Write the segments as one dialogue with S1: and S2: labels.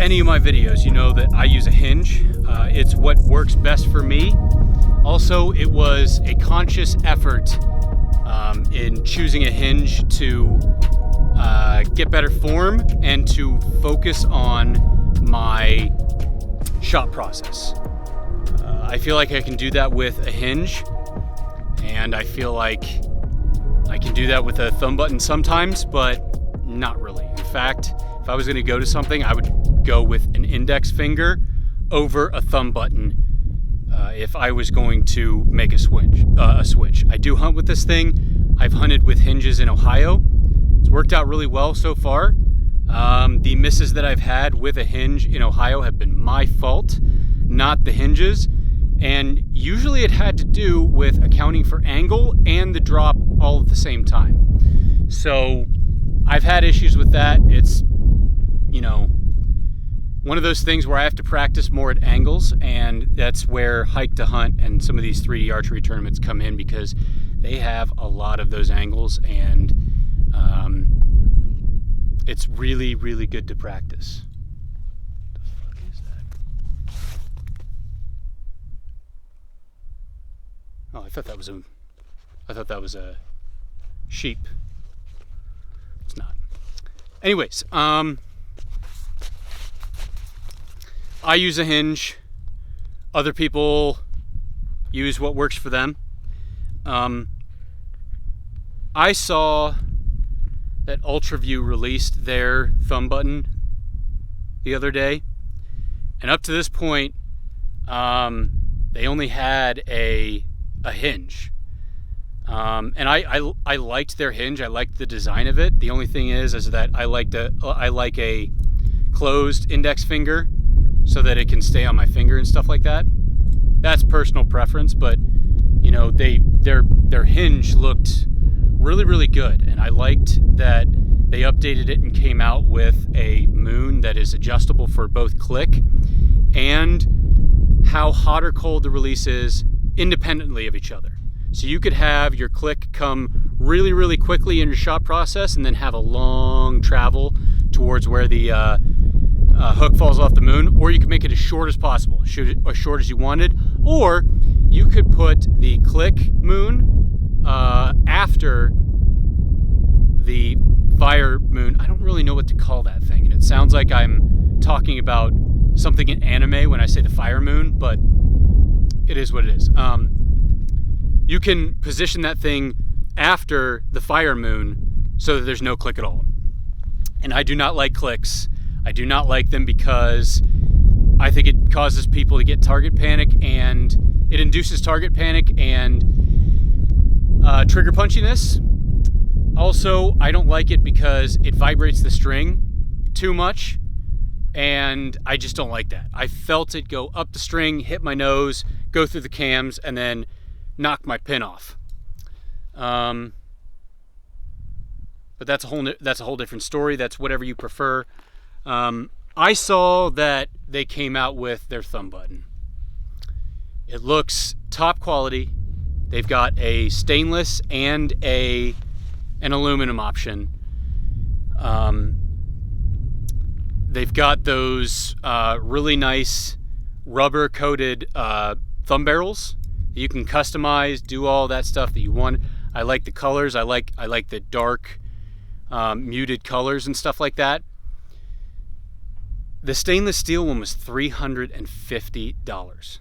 S1: any of my videos, you know that I use a hinge. It's what works best for me. Also, it was a conscious effort in choosing a hinge to get better form and to focus on my shot process. I feel like I can do that with a hinge, and I feel like I can do that with a thumb button sometimes, but not really. In fact, if I was going to go to something, I would go with an index finger over a thumb button if I was going to make a switch. I do hunt with this thing. I've hunted with hinges in Ohio. It's worked out really well so far. The misses that I've had with a hinge in Ohio have been my fault, not the hinges. And usually it had to do with accounting for angle and the drop all at the same time. So I've had issues with that. It's, you know, one of those things where I have to practice more at angles, and that's where Hike to Hunt and some of these 3D archery tournaments come in, because they have a lot of those angles, and it's really, really good to practice. What the fuck is that? Oh, I thought that was a sheep. It's not. Anyways, I use a hinge. Other people use what works for them. I saw that Ultraview released their thumb button the other day, and up to this point, they only had a hinge. And I liked their hinge. I liked the design of it. The only thing is that I like a closed index finger, so that it can stay on my finger and stuff like that. That's personal preference, but you know, their hinge looked really, really good, and I liked that they updated it and came out with a moon that is adjustable for both click and how hot or cold the release is independently of each other. So you could have your click come really, really quickly in your shot process and then have a long travel towards where the hook falls off the moon, or you can make it as short as possible, as short as you wanted, or you could put the click moon after the fire moon. I don't really know what to call that thing, and it sounds like I'm talking about something in anime when I say the fire moon, but it is what it is. You can position that thing after the fire moon so that there's no click at all. And I do not like clicks. I do not like them because I think it causes people to get target panic, and it induces target panic and trigger punchiness. Also, I don't like it because it vibrates the string too much, and I just don't like that. I felt it go up the string, hit my nose, go through the cams, and then knock my pin off. But that's a whole different story. That's whatever you prefer. I saw that they came out with their thumb button. It looks top quality. They've got a stainless and an aluminum option. They've got those really nice rubber coated thumb barrels. You can customize, do all that stuff that you want. I like the colors. I like the dark muted colors and stuff like that. The stainless steel one was $350.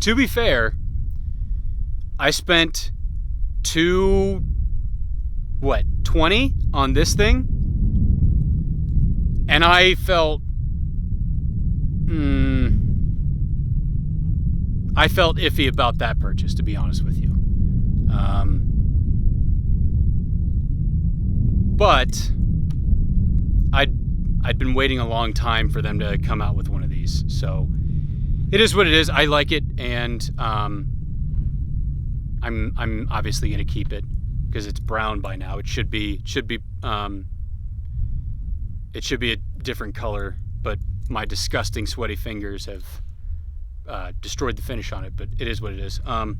S1: To be fair, I spent $20 on this thing, and I felt iffy about that purchase, to be honest with you. But I'd been waiting a long time for them to come out with one of these, so it is what it is. I like it, and I'm obviously going to keep it because it's brown by now. It should be a different color, but my disgusting sweaty fingers have destroyed the finish on it. But it is what it is. I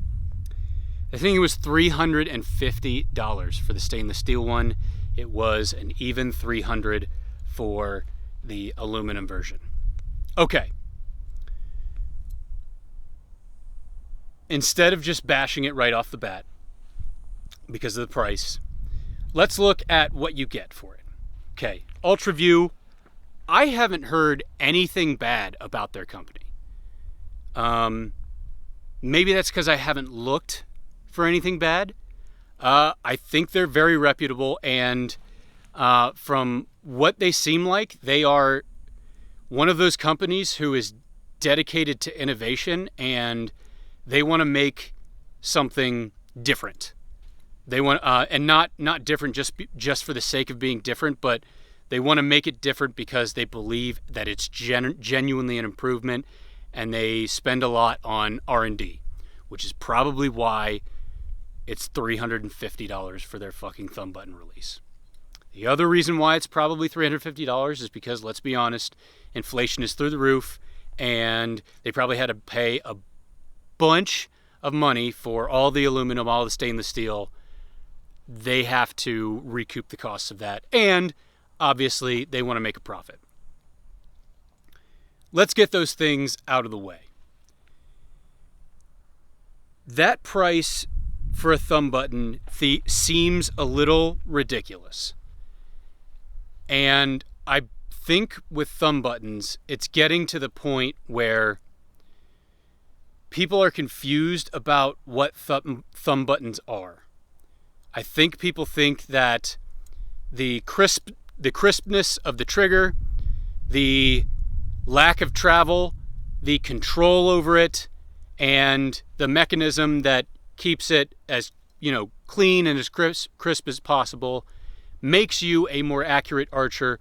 S1: think it was $350 for the stainless steel one. It was an even 300 for the aluminum version. Okay. Instead of just bashing it right off the bat because of the price, let's look at what you get for it. Okay, Ultraview, I haven't heard anything bad about their company. Maybe that's because I haven't looked for anything bad. I think they're very reputable, and from what they seem like, they are one of those companies who is dedicated to innovation, and they want to make something different. They want, and not different just for the sake of being different, but they want to make it different because they believe that it's genuinely an improvement, and they spend a lot on R&D, which is probably why it's $350 for their fucking thumb button release. The other reason why it's probably $350 is because, let's be honest, inflation is through the roof, and they probably had to pay a bunch of money for all the aluminum, all the stainless steel. They have to recoup the costs of that, and obviously they want to make a profit. Let's get those things out of the way. That price for a thumb button seems a little ridiculous. And I think with thumb buttons, it's getting to the point where people are confused about what thumb buttons are. I think people think that the crispness of the trigger, the lack of travel, the control over it, and the mechanism that keeps it as, clean and as crisp as possible makes you a more accurate archer,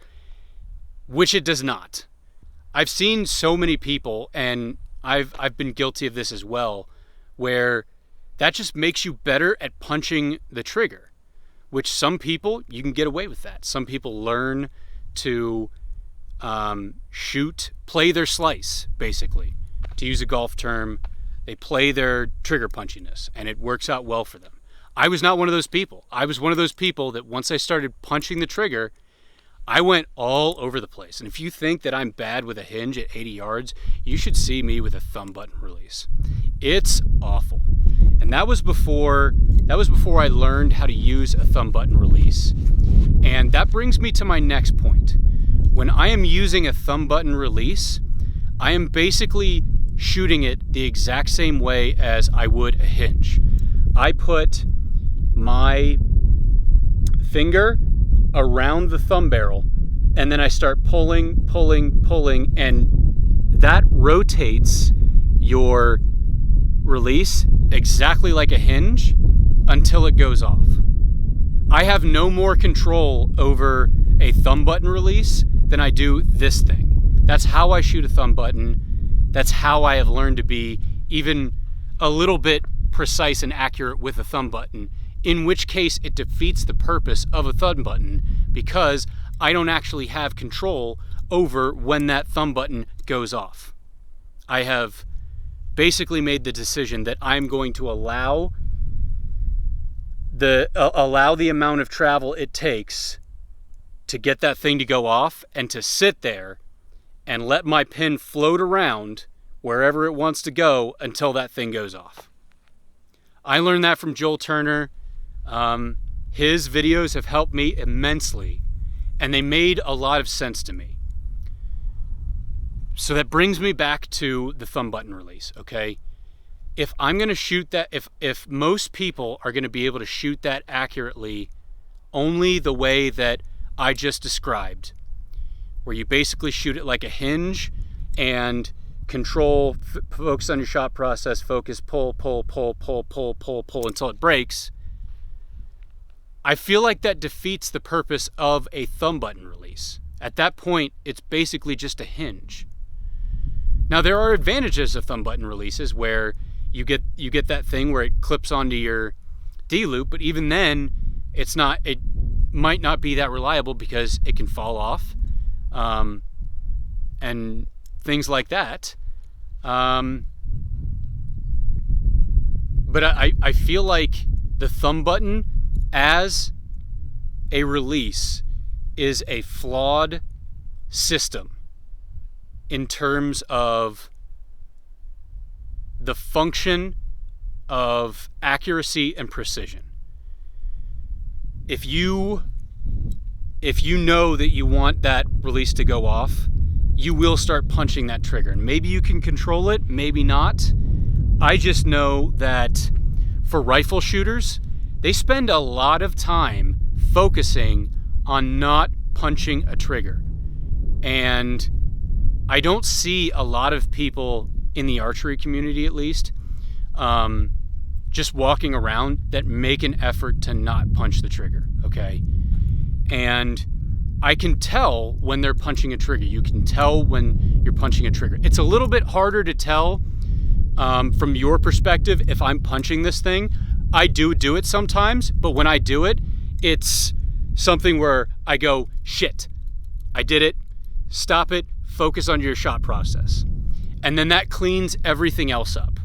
S1: which it does not. I've seen so many people, and I've been guilty of this as well, where that just makes you better at punching the trigger, which some people, you can get away with that. Some people learn to play their slice, basically. To use a golf term, they play their trigger punchiness, and it works out well for them. I was not one of those people. I was one of those people that once I started punching the trigger, I went all over the place. And if you think that I'm bad with a hinge at 80 yards, you should see me with a thumb button release. It's awful. And that was before I learned how to use a thumb button release. And that brings me to my next point. When I am using a thumb button release, I am basically shooting it the exact same way as I would a hinge. I put my finger around the thumb barrel, and then I start pulling, and that rotates your release exactly like a hinge until it goes off. I have no more control over a thumb button release than I do this thing. That's how I shoot a thumb button. That's how I have learned to be even a little bit precise and accurate with a thumb button, in which case it defeats the purpose of a thumb button because I don't actually have control over when that thumb button goes off. I have basically made the decision that I'm going to allow the amount of travel it takes to get that thing to go off, and to sit there and let my pin float around wherever it wants to go until that thing goes off. I learned that from Joel Turner. His videos have helped me immensely, and they made a lot of sense to me. So that brings me back to the thumb button release, okay? If I'm going to shoot that, if most people are going to be able to shoot that accurately only the way that I just described, where you basically shoot it like a hinge and control, focus on your shot process, focus, pull until it breaks, I feel like that defeats the purpose of a thumb button release. At that point, it's basically just a hinge. Now, there are advantages of thumb button releases where you get that thing where it clips onto your D-loop, but even then, it might not be that reliable because it can fall off, and things like that. But I feel like the thumb button as a release is a flawed system in terms of the function of accuracy and precision. If you know that you want that release to go off, you will start punching that trigger. And maybe you can control it, maybe not. I just know that for rifle shooters, they spend a lot of time focusing on not punching a trigger. And I don't see a lot of people in the archery community, at least, just walking around that make an effort to not punch the trigger, okay? And I can tell when they're punching a trigger. You can tell when you're punching a trigger. It's a little bit harder to tell from your perspective if I'm punching this thing. I do it sometimes, but when I do it, it's something where I go, shit, I did it, stop it, focus on your shot process. And then that cleans everything else up.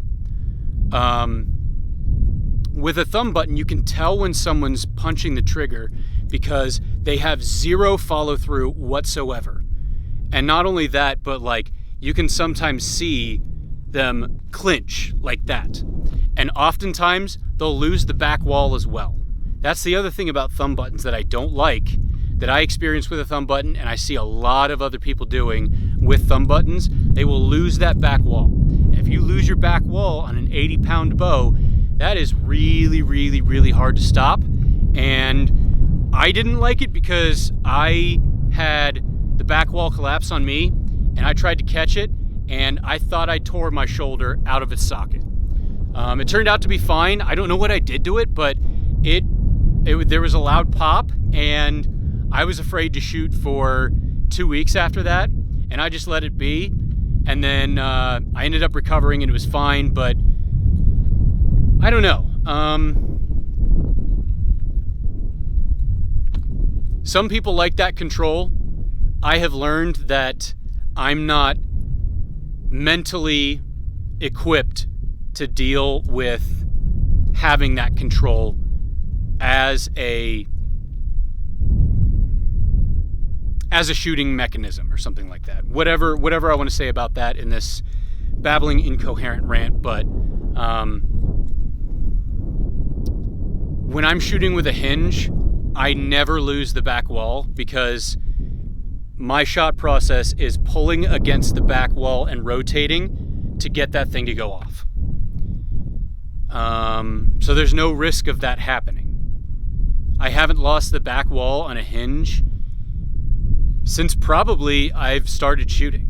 S1: With a thumb button, you can tell when someone's punching the trigger because they have zero follow through whatsoever. And not only that, but like you can sometimes see them clinch like that. And oftentimes they'll lose the back wall as well. That's the other thing about thumb buttons that I don't like, that I experience with a thumb button, and I see a lot of other people doing with thumb buttons. They will lose that back wall. And if you lose your back wall on an 80-pound bow, that is really, really, really hard to stop. And I didn't like it because I had the back wall collapse on me, and I tried to catch it, and I thought I tore my shoulder out of its socket. It turned out to be fine. I don't know what I did to it, but there was a loud pop, and I was afraid to shoot for 2 weeks after that, and I just let it be. And then I ended up recovering, and it was fine, but I don't know. Some people like that control. I have learned that I'm not mentally equipped to deal with having that control as a shooting mechanism or something like that. Whatever I want to say about that in this babbling incoherent rant, but when I'm shooting with a hinge, I never lose the back wall because my shot process is pulling against the back wall and rotating to get that thing to go off. So there's no risk of that happening. I haven't lost the back wall on a hinge since probably I've started shooting.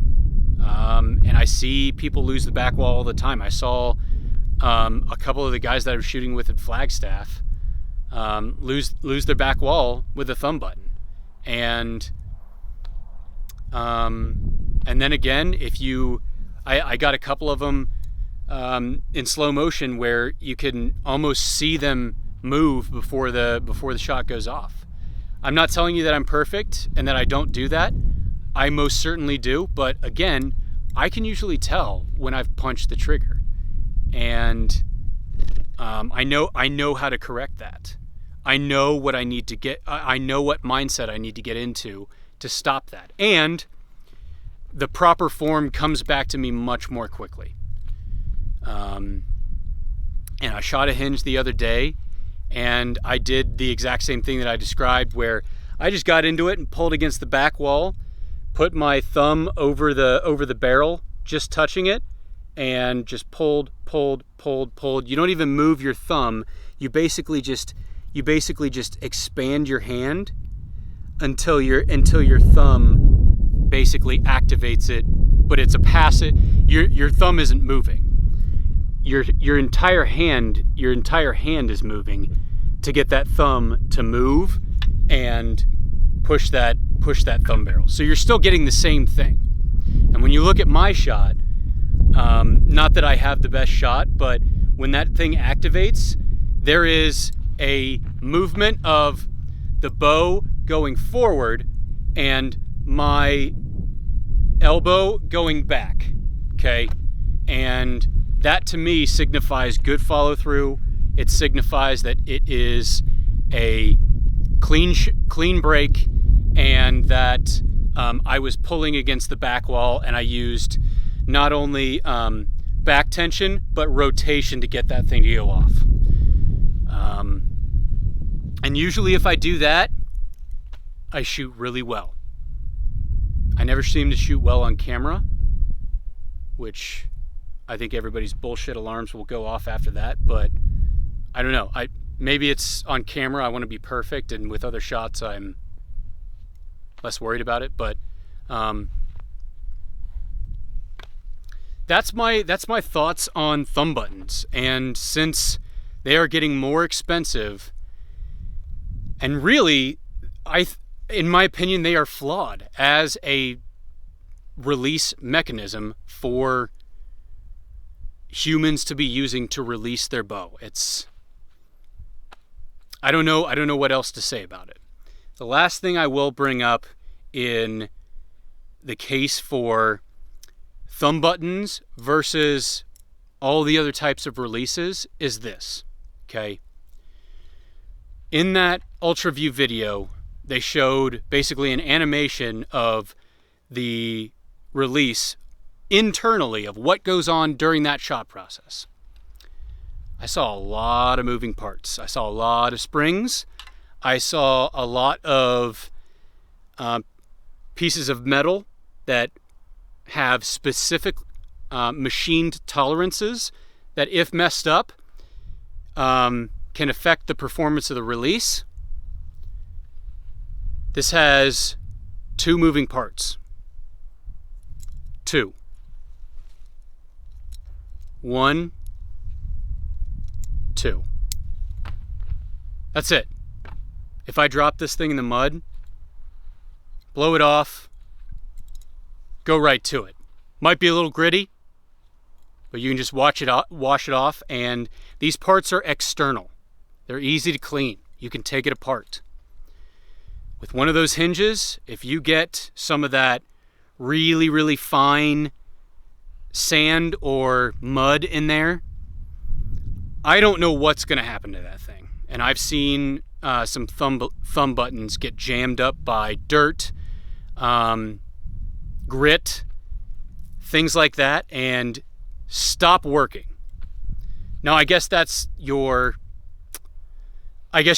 S1: And I see people lose the back wall all the time. I saw a couple of the guys that I was shooting with at Flagstaff lose their back wall with a thumb button. And then again, I got a couple of them in slow motion where you can almost see them move before the shot goes off. I'm not telling you that I'm perfect and that I don't do that. I most certainly do, but again, I can usually tell when I've punched the trigger, and I know how to correct that. I know what I need to get. I know what mindset I need to get into to stop that, and the proper form comes back to me much more quickly. And I shot a hinge the other day, and I did the exact same thing that I described, where I just got into it and pulled against the back wall, put my thumb over the barrel, just touching it, and just pulled. You don't even move your thumb. You basically just expand your hand until your thumb basically activates it, but it's a passive. Your thumb isn't moving. Your entire hand is moving to get that thumb to move and push that thumb barrel. So you're still getting the same thing. And when you look at my shot, not that I have the best shot, but when that thing activates, there is a movement of the bow going forward and my elbow going back, okay? And that to me signifies good follow through. It signifies that it is a clean brake, and that I was pulling against the back wall, and I used not only back tension but rotation to get that thing to go off. And usually if I do that, I shoot really well. I never seem to shoot well on camera, which I think everybody's bullshit alarms will go off after that, but I don't know. Maybe it's on camera I want to be perfect, and with other shots I'm less worried about it, but that's my thoughts on thumb buttons. And since they are getting more expensive, and really, in my opinion, they are flawed as a release mechanism for humans to be using to release their bow. I don't know what else to say about it. The last thing I will bring up in the case for thumb buttons versus all the other types of releases is this, okay? In that Ultraview video, they showed basically an animation of the release internally of what goes on during that shot process. I saw a lot of moving parts. I saw a lot of springs. I saw a lot of pieces of metal that have specific machined tolerances that, if messed up, can affect the performance of the release. This has 2 moving parts. 2. 1, 2. That's it. If I drop this thing in the mud, blow it off, go right to it. Might be a little gritty, but you can just wash it off, and these parts are external. They're easy to clean. You can take it apart. With one of those hinges, if you get some of that really, really fine sand or mud in there, I don't know what's going to happen to that thing. And I've seen some thumb buttons get jammed up by dirt, grit, things like that, and stop working. Now, I guess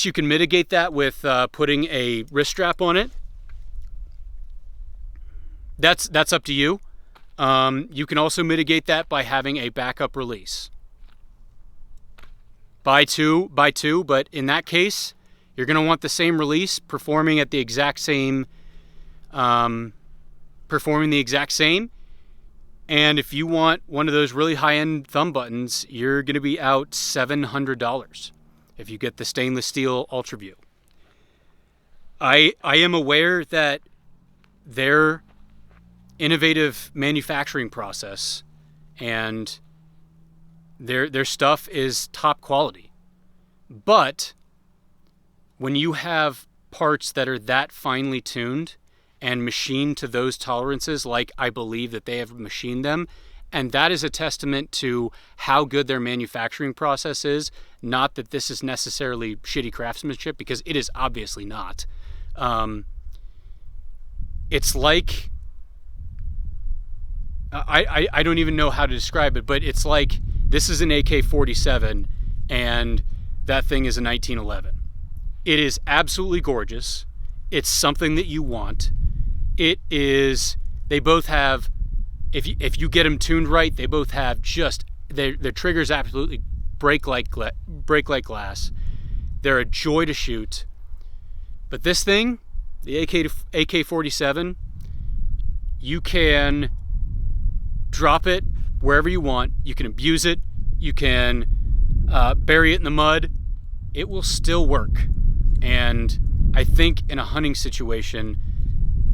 S1: you can mitigate that with putting a wrist strap on it. That's up to you. You can also mitigate that by having a backup release. Buy two, but in that case, you're going to want the same release performing the exact same. And if you want one of those really high-end thumb buttons, you're going to be out $700 if you get the stainless steel Ultraview. I am aware that their innovative manufacturing process and their stuff is top quality. But when you have parts that are that finely tuned and machined to those tolerances, like I believe that they have machined them, and that is a testament to how good their manufacturing process is. Not that this is necessarily shitty craftsmanship, because it is obviously not. It's like, I don't even know how to describe it, but it's like this is an AK-47 and that thing is a 1911. It is absolutely gorgeous. It's something that you want. It is, they both have, if you get them tuned right, they both have just, their triggers absolutely break like glass. They're a joy to shoot. But this thing, the AK-47, you can drop it wherever you want. You can abuse it. You can bury it in the mud. It will still work. And I think in a hunting situation,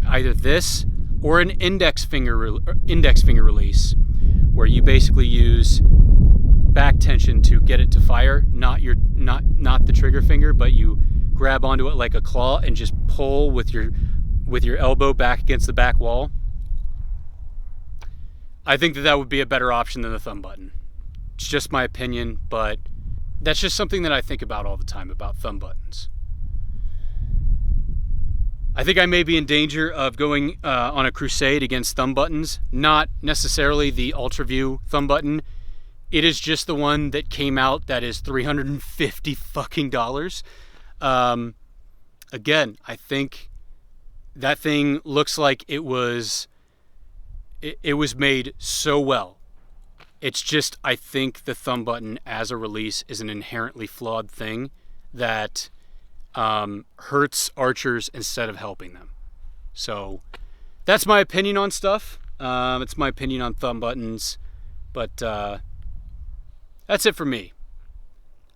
S1: either this or an index finger release, where you basically use back tension to get it to fire, not the trigger finger, but you grab onto it like a claw and just pull with your elbow back against the back wall. I think that would be a better option than the thumb button. It's just my opinion, but that's just something that I think about all the time about thumb buttons. I think I may be in danger of going on a crusade against thumb buttons. Not necessarily the Ultraview thumb button. It is just the one that came out that is $350 fucking dollars. Again, I think that thing looks like it was made so well. It's just, I think the thumb button as a release is an inherently flawed thing that hurts archers instead of helping them. So that's my opinion on stuff. It's my opinion on thumb buttons. But that's it for me.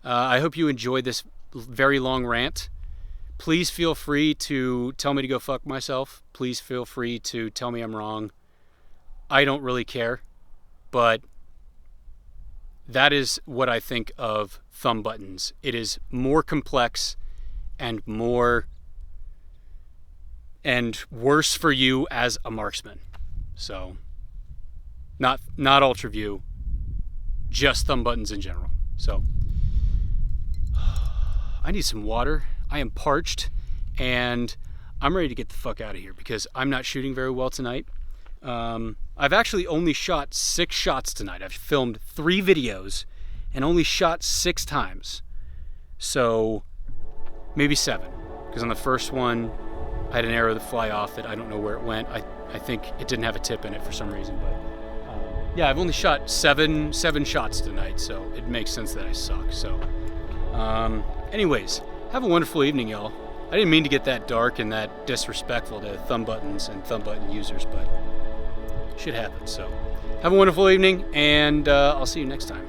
S1: I hope you enjoyed this very long rant. Please feel free to tell me to go fuck myself. Please feel free to tell me I'm wrong. I don't really care. But that is what I think of thumb buttons. It is more complex and worse for you as a marksman. So, not Ultraview, just thumb buttons in general. So, I need some water. I am parched, and I'm ready to get the fuck out of here because I'm not shooting very well tonight. I've actually only shot 6 shots tonight. I've filmed 3 videos and only shot 6 times. So maybe 7. Because on the first one, I had an arrow that fly off that I don't know where it went. I think it didn't have a tip in it for some reason. But yeah, I've only shot 7 shots tonight. So it makes sense that I suck. So anyways, have a wonderful evening, y'all. I didn't mean to get that dark and that disrespectful to thumb buttons and thumb button users, but shit happens. So have a wonderful evening, and I'll see you next time.